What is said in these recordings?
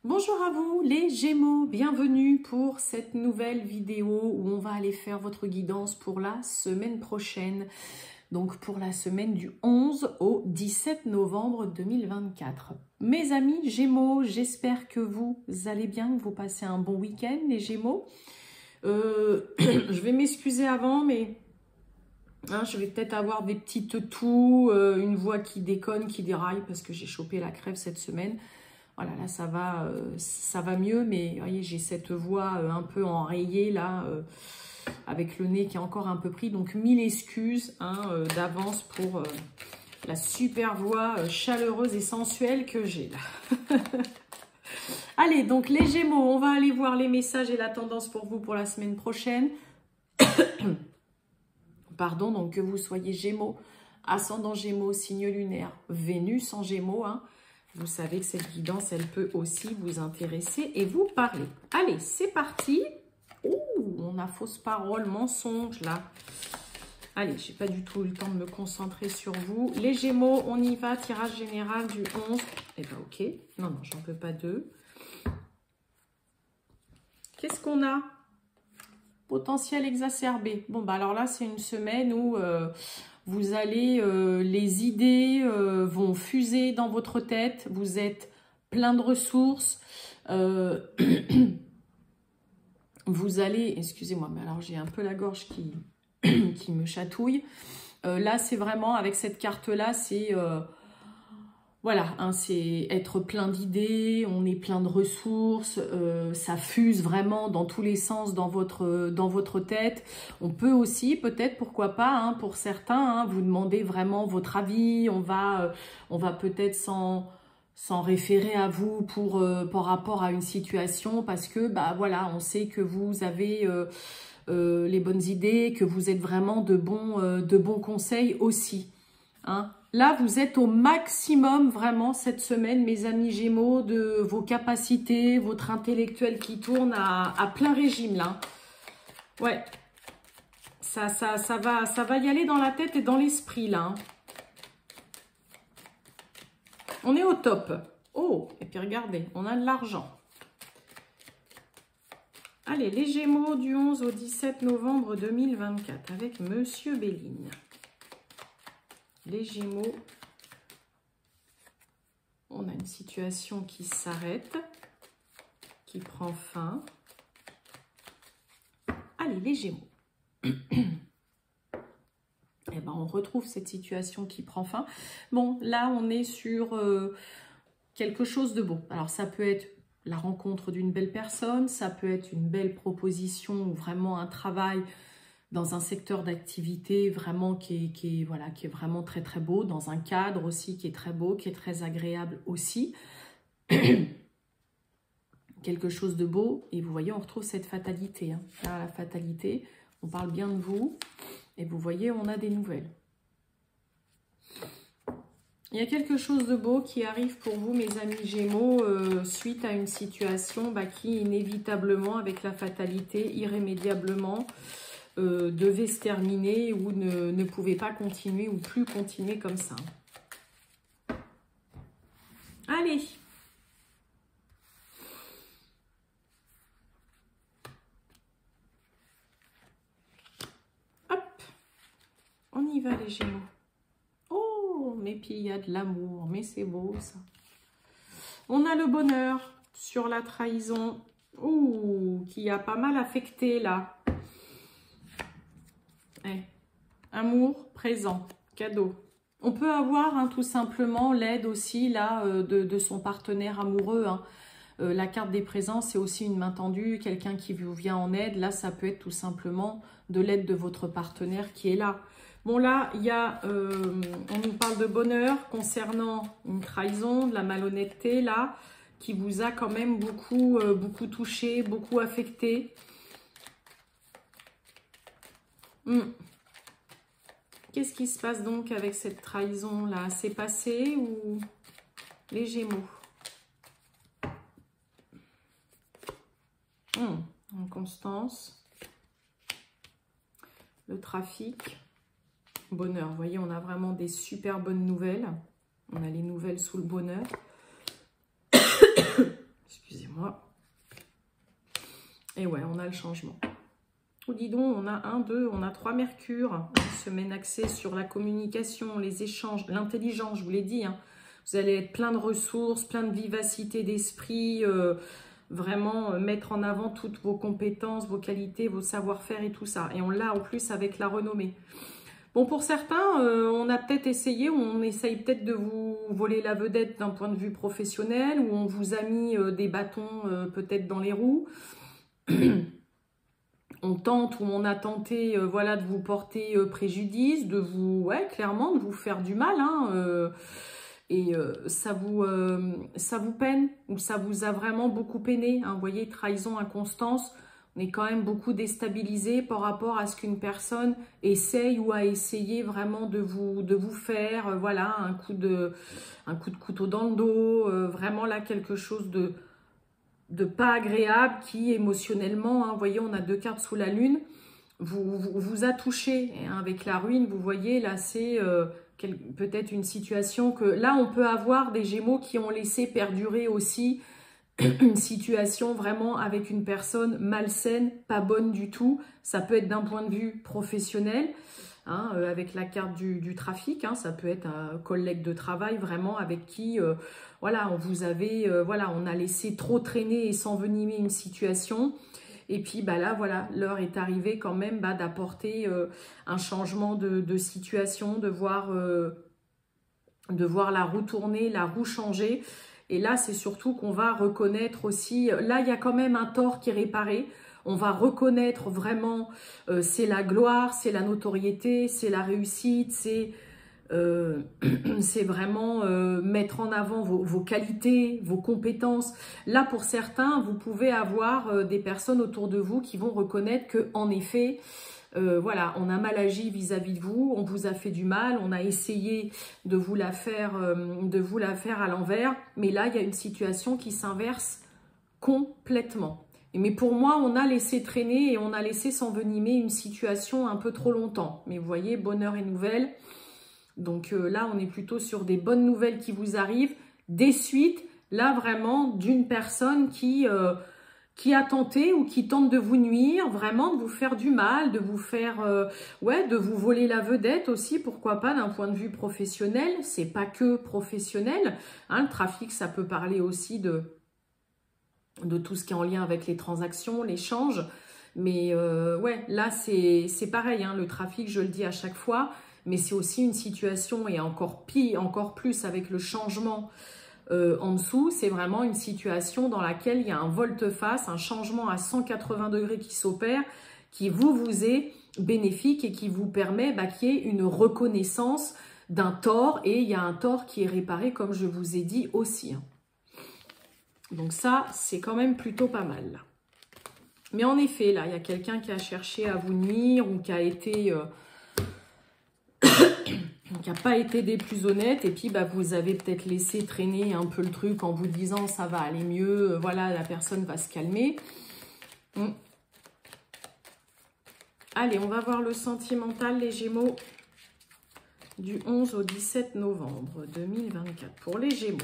Bonjour à vous les Gémeaux, bienvenue pour cette nouvelle vidéo où on va aller faire votre guidance pour la semaine prochaine. Donc pour la semaine du 11 au 17 novembre 2024. Mes amis Gémeaux, j'espère que vous allez bien, que vous passez un bon week-end les Gémeaux. Je vais m'excuser avant, mais je vais peut-être avoir des petites toux, une voix qui déconne, qui déraille parce que j'ai chopé la crève cette semaine. Voilà, là ça va mieux, mais voyez, j'ai cette voix un peu enrayée là, avec le nez qui est encore un peu pris. Donc 1000 excuses d'avance pour la super voix chaleureuse et sensuelle que j'ai là. Allez, donc les Gémeaux, on va aller voir les messages et la tendance pour vous pour la semaine prochaine. Pardon, donc que vous soyez Gémeaux, ascendant Gémeaux, signe lunaire, Vénus en Gémeaux, vous savez que cette guidance, elle peut aussi vous intéresser et vous parler. Allez, c'est parti. Ouh, on a fausse parole, mensonge là. Allez, j'ai pas du tout eu le temps de me concentrer sur vous. Les Gémeaux, on y va. Tirage général du 11. Eh ben ok. Non, j'en peux pas deux. Qu'est-ce qu'on a? Potentiel exacerbé. Bon, bah alors là, c'est une semaine où... vous allez, les idées vont fuser dans votre tête, vous êtes plein de ressources, vous allez, excusez-moi, mais alors j'ai un peu la gorge qui me chatouille. Là, c'est vraiment, avec cette carte-là, c'est... voilà, c'est être plein d'idées, on est plein de ressources, ça fuse vraiment dans tous les sens dans votre tête. On peut aussi, peut-être, pourquoi pas, pour certains, vous demander vraiment votre avis. On va peut-être s'en référer à vous par rapport à une situation parce que, bah voilà, on sait que vous avez les bonnes idées, que vous êtes vraiment de bons conseils aussi, Là, vous êtes au maximum, vraiment, cette semaine, mes amis Gémeaux, de vos capacités, votre intellectuel qui tourne à plein régime, là. Ouais. Ça va y aller dans la tête et dans l'esprit, là. On est au top. Oh, et puis regardez, on a de l'argent. Allez, les Gémeaux du 11 au 17 novembre 2024 avec Monsieur Béline. Les Gémeaux, on a une situation qui s'arrête, qui prend fin. Allez, les Gémeaux. Eh ben, on retrouve cette situation qui prend fin. Bon, là, on est sur quelque chose de beau. Alors, ça peut être la rencontre d'une belle personne, ça peut être une belle proposition ou vraiment un travail dans un secteur d'activité vraiment qui est vraiment très très beau, dans un cadre aussi qui est très beau, qui est très agréable aussi. Quelque chose de beau, et vous voyez, on retrouve cette fatalité. Là, la fatalité, on parle bien de vous, et vous voyez, on a des nouvelles. Il y a quelque chose de beau qui arrive pour vous, mes amis Gémeaux, suite à une situation qui inévitablement, avec la fatalité, irrémédiablement, devait se terminer ou ne pouvait pas continuer ou plus continuer comme ça. Allez. Hop. On y va les Gémeaux. Oh, mais puis il y a de l'amour, mais c'est beau ça. On a le bonheur sur la trahison. Ouh, qui a pas mal affecté là. Amour, présent, cadeau. On peut avoir tout simplement l'aide aussi là de son partenaire amoureux. La carte des présents, c'est aussi une main tendue, quelqu'un qui vous vient en aide. Là, ça peut être tout simplement de l'aide de votre partenaire qui est là. Bon, là, il y a, on nous parle de bonheur concernant une trahison, de la malhonnêteté là, qui vous a quand même beaucoup touché, beaucoup affecté. Qu'est-ce qui se passe donc avec cette trahison-là? C'est passé ou les Gémeaux? Inconstance. Le trafic. Bonheur. Vous voyez, on a vraiment des super bonnes nouvelles. On a les nouvelles sous le bonheur. Excusez. Et ouais, on a le changement. Oh, dis donc, on a 1, 2, on a 3 Mercure. Semaine axée sur la communication, les échanges, l'intelligence, je vous l'ai dit. Hein. Vous allez être plein de ressources, plein de vivacité d'esprit, vraiment mettre en avant toutes vos compétences, vos qualités, vos savoir-faire et tout ça. Et on l'a en plus avec la renommée. Bon, pour certains, on a peut-être essayé, ou on essaye peut-être de vous voler la vedette d'un point de vue professionnel, ou on vous a mis des bâtons peut-être dans les roues. On tente ou on a tenté voilà, de vous porter préjudice, de vous, ouais, clairement, de vous faire du mal, hein, ça vous peine, ou ça vous a vraiment beaucoup peiné, hein, vous voyez, trahison, inconstance, on est quand même beaucoup déstabilisé par rapport à ce qu'une personne essaye ou a essayé vraiment de vous faire, voilà, un coup de couteau dans le dos, vraiment là quelque chose de pas agréable qui émotionnellement, hein, vous voyez, on a 2 cartes sous la lune, vous a touché, hein, avec la ruine, vous voyez, là c'est peut-être une situation que, là on peut avoir des Gémeaux qui ont laissé perdurer aussi une situation vraiment avec une personne malsaine, pas bonne du tout, ça peut être d'un point de vue professionnel, hein, avec la carte du trafic, hein, ça peut être un collègue de travail vraiment avec qui voilà, on vous avait, voilà, on a laissé trop traîner et s'envenimer une situation. Et puis bah là, voilà, l'heure est arrivée quand même bah, d'apporter un changement de situation, de voir la roue tourner, la roue changer. Et là, c'est surtout qu'on va reconnaître aussi, là, il y a quand même un tort qui est réparé. On va reconnaître vraiment, c'est la gloire, c'est la notoriété, c'est la réussite, c'est vraiment mettre en avant vos qualités, vos compétences. Là, pour certains, vous pouvez avoir des personnes autour de vous qui vont reconnaître que, en effet, voilà, on a mal agi vis-à-vis de vous, on vous a fait du mal, on a essayé de vous la faire à l'envers, mais là, il y a une situation qui s'inverse complètement. Mais pour moi, on a laissé traîner et on a laissé s'envenimer une situation un peu trop longtemps. Mais vous voyez, bonheur et nouvelles. Donc là, on est plutôt sur des bonnes nouvelles qui vous arrivent, des suites, là vraiment d'une personne qui a tenté ou qui tente de vous nuire, vraiment de vous faire du mal, de vous faire, ouais, de vous voler la vedette aussi, pourquoi pas d'un point de vue professionnel, c'est pas que professionnel, hein, le trafic ça peut parler aussi de tout ce qui est en lien avec les transactions, l'échange, mais ouais, là c'est pareil, hein, le trafic je le dis à chaque fois, mais c'est aussi une situation, et encore pire, encore plus avec le changement en dessous, c'est vraiment une situation dans laquelle il y a un volte-face, un changement à 180 degrés qui s'opère, qui vous est bénéfique et qui vous permet bah, qu'il y ait une reconnaissance d'un tort, et il y a un tort qui est réparé, comme je vous ai dit aussi. Donc ça, c'est quand même plutôt pas mal. Mais en effet, là, il y a quelqu'un qui a cherché à vous nuire ou qui a été... qui n'a pas été des plus honnêtes, et puis bah, vous avez peut-être laissé traîner un peu le truc en vous disant ça va aller mieux, voilà, la personne va se calmer. Allez, on va voir le sentimental, les Gémeaux, du 11 au 17 novembre 2024, pour les Gémeaux.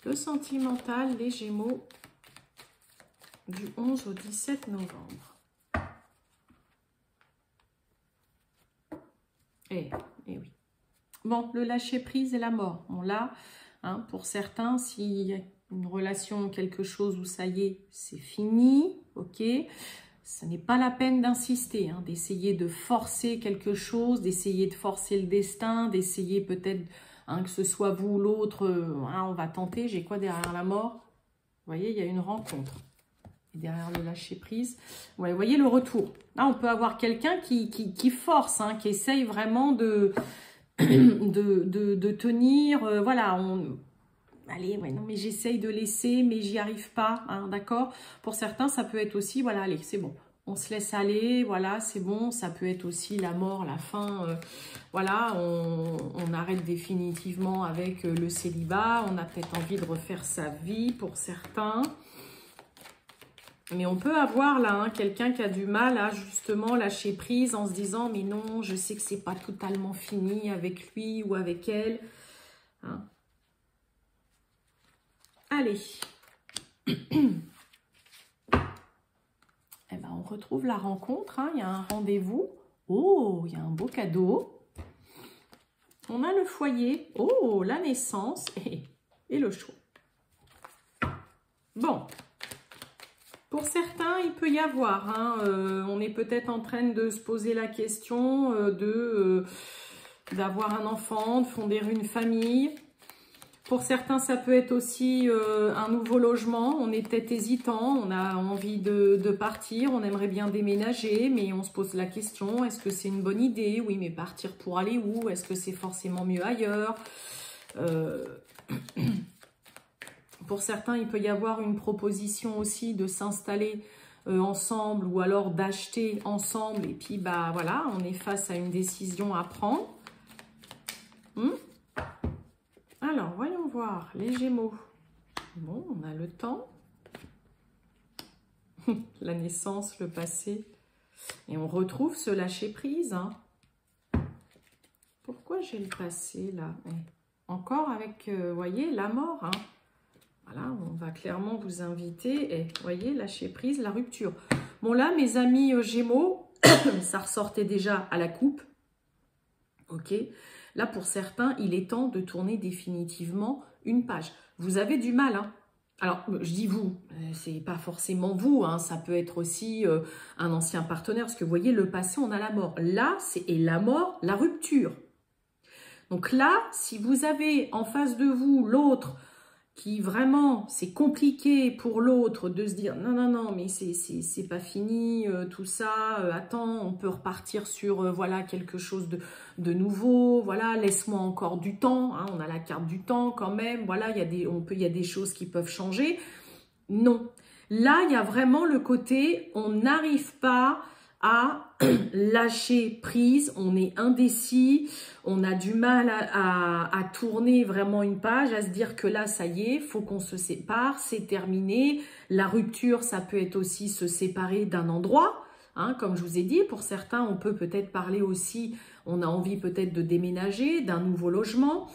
Le sentimental, les Gémeaux, du 11 au 17 novembre. Eh oui. Bon, le lâcher-prise et la mort, on l'a. Hein, pour certains, s'il y a une relation, quelque chose où ça y est, c'est fini, ok. Ce n'est pas la peine d'insister, hein, d'essayer de forcer quelque chose, d'essayer de forcer le destin, d'essayer peut-être, hein, que ce soit vous ou l'autre, hein, on va tenter, j'ai quoi derrière la mort? Vous voyez, il y a une rencontre. Derrière le lâcher-prise, ouais, vous voyez le retour. Là, on peut avoir quelqu'un qui force, hein, qui essaye vraiment de tenir. Voilà, allez, ouais, non, mais j'essaye de laisser, mais j'y arrive pas, hein, d'accord? Pour certains, ça peut être aussi, voilà, allez, c'est bon. On se laisse aller, voilà, c'est bon. Ça peut être aussi la mort, la fin. Voilà, on arrête définitivement avec le célibat. On a peut-être envie de refaire sa vie pour certains. Mais on peut avoir là, hein, quelqu'un qui a du mal à justement lâcher prise en se disant « Mais non, je sais que c'est pas totalement fini avec lui ou avec elle. Hein ». Allez, Eh ben, on retrouve la rencontre, hein. Il y a un rendez-vous. Oh, il y a un beau cadeau. On a le foyer. Oh, la naissance et le choix. Bon. Pour certains, il peut y avoir, hein, on est peut-être en train de se poser la question d'avoir un enfant, de fonder une famille. Pour certains, ça peut être aussi un nouveau logement. On est peut-être hésitant, on a envie de partir, on aimerait bien déménager, mais on se pose la question, est-ce que c'est une bonne idée? Oui, mais partir pour aller où? Est-ce que c'est forcément mieux ailleurs? Pour certains, il peut y avoir une proposition aussi de s'installer ensemble ou alors d'acheter ensemble. Et puis, bah voilà, on est face à une décision à prendre. Alors, voyons voir, les Gémeaux. Bon, on a le temps. La naissance, le passé. Et on retrouve ce lâcher-prise. Hein. Pourquoi j'ai le passé, là? Encore avec, vous voyez, la mort. Hein. Voilà, on va clairement vous inviter. Et vous voyez, lâcher-prise, la rupture. Bon, là, mes amis Gémeaux, ça ressortait déjà à la coupe. Ok. Là, pour certains, il est temps de tourner définitivement une page. Vous avez du mal, hein. Alors, je dis vous, c'est pas forcément vous, hein, ça peut être aussi un ancien partenaire, parce que vous voyez, le passé, on a la mort. Là, et la mort, la rupture. Donc là, si vous avez en face de vous l'autre qui vraiment, c'est compliqué pour l'autre de se dire non, non, non, mais c'est pas fini, tout ça, attends, on peut repartir sur voilà quelque chose de nouveau, voilà, laisse-moi encore du temps, hein, on a la carte du temps quand même, voilà, il y a des choses qui peuvent changer. Non, là, il y a vraiment le côté, on n'arrive pas à lâcher prise, on est indécis, on a du mal à tourner vraiment une page, à se dire que là, ça y est, faut qu'on se sépare, c'est terminé. La rupture, ça peut être aussi se séparer d'un endroit, hein, comme je vous ai dit. Pour certains, on peut peut-être parler aussi, on a envie peut-être de déménager, d'un nouveau logement.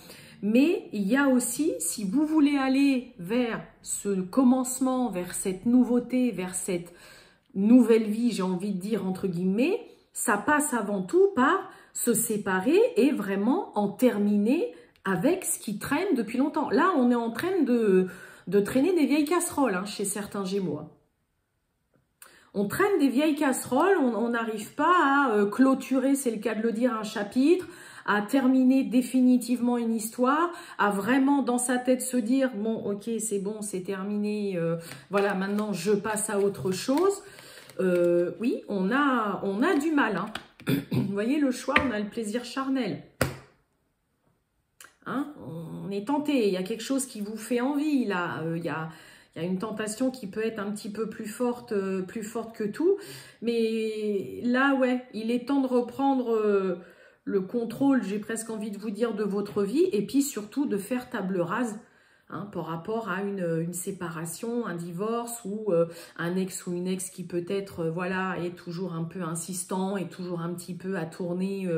Mais il y a aussi, si vous voulez aller vers ce commencement, vers cette nouveauté, vers cette nouvelle vie, j'ai envie de dire entre guillemets, ça passe avant tout par se séparer et vraiment en terminer avec ce qui traîne depuis longtemps. Là, on est en train de traîner des vieilles casseroles, hein, chez certains Gémeaux. On traîne des vieilles casseroles, on n'arrive pas à clôturer, c'est le cas de le dire, un chapitre, à terminer définitivement une histoire, à vraiment dans sa tête se dire « bon, ok, c'est bon, c'est terminé, voilà, maintenant je passe à autre chose ». Oui, on a du mal. Hein. Vous voyez, le choix, on a le plaisir charnel. Hein, on est tenté, il y a quelque chose qui vous fait envie, là, il y a une tentation qui peut être un petit peu plus forte que tout. Mais là, ouais, il est temps de reprendre le contrôle, j'ai presque envie de vous dire, de votre vie. Et puis surtout de faire table rase, hein, par rapport à une séparation, un divorce ou un ex ou une ex qui peut-être voilà, est toujours un peu insistant et toujours un petit peu à tourner,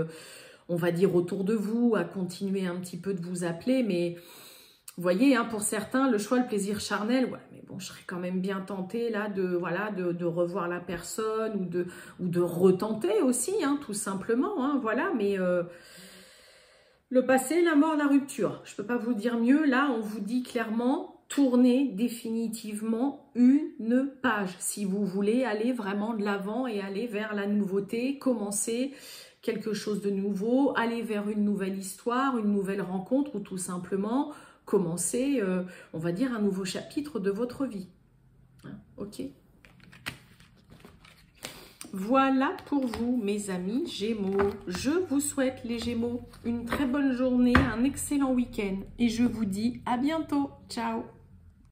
on va dire, autour de vous, à continuer un petit peu de vous appeler. Mais vous voyez, hein, pour certains, le choix, le plaisir charnel, ouais, mais bon, je serais quand même bien tentée là de revoir la personne ou de retenter aussi, hein, tout simplement. Hein, voilà, mais le passé, la mort, la rupture. Je ne peux pas vous dire mieux. Là, on vous dit clairement, tournez définitivement une page. Si vous voulez aller vraiment de l'avant et aller vers la nouveauté, commencer quelque chose de nouveau, aller vers une nouvelle histoire, une nouvelle rencontre ou tout simplement commencer, on va dire, un nouveau chapitre de votre vie. Hein, ok. Voilà pour vous, mes amis Gémeaux. Je vous souhaite, les Gémeaux, une très bonne journée, un excellent week-end. Et je vous dis à bientôt. Ciao.